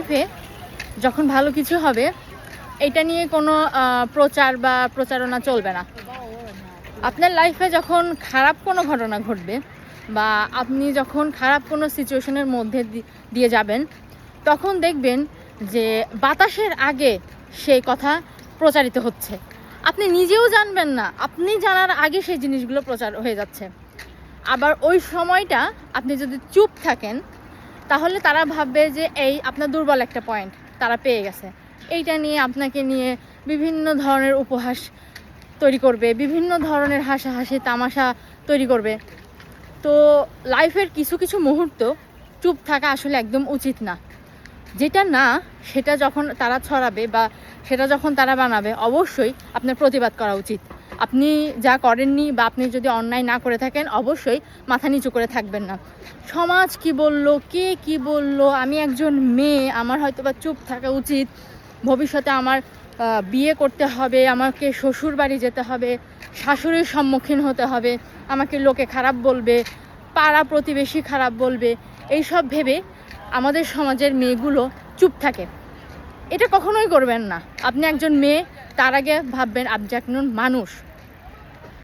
লাইফে যখন ভালো কিছু হবে এটা নিয়ে কোনো প্রচার বা প্রচারণা চলবে না। আপনার লাইফে যখন খারাপ কোনো ঘটনা ঘটবে বা আপনি যখন খারাপ কোনো সিচুয়েশনের মধ্যে দিয়ে যাবেন, তখন দেখবেন যে বাতাসের আগে সেই কথা প্রচারিত হচ্ছে। আপনি নিজেও জানবেন না, আপনি জানার আগে সেই জিনিসগুলো প্রচার হয়ে যাচ্ছে। আবার ওই সময়টা আপনি যদি চুপ থাকেন, তাহলে তারা ভাববে যে এই আপনার দুর্বল একটা পয়েন্ট তারা পেয়ে গেছে। এইটা নিয়ে আপনাকে নিয়ে বিভিন্ন ধরনের উপহাস তৈরি করবে, বিভিন্ন ধরনের হাসাহাসি তামাশা তৈরি করবে। তো লাইফের কিছু কিছু মুহূর্ত চুপ থাকা আসলে একদম উচিত না। যেটা না সেটা যখন তারা ছড়াবে বা সেটা যখন তারা বানাবে, অবশ্যই আপনার প্রতিবাদ করা উচিত। আপনি যা করেননি বা আপনি যদি অন্যায় না করে থাকেন, অবশ্যই মাথা নিচু করে থাকবেন না। সমাজ কি বলল, কে কি বলল, আমি একজন মেয়ে, আমার হয়তো বা চুপ থাকা উচিত, ভবিষ্যতে আমার বিয়ে করতে হবে, আমাকে শ্বশুর বাড়ি যেতে হবে, শাশুড়ির সম্মুখীন হতে হবে, আমাকে লোকে খারাপ বলবে, পাড়া প্রতিবেশী খারাপ বলবে, এইসব ভেবে আমাদের সমাজের মেয়েগুলো চুপ থাকে। এটা কখনোই করবেন না। আপনি একজন মেয়ে, তার আগে ভাববেন আপনি একজন মানুষ।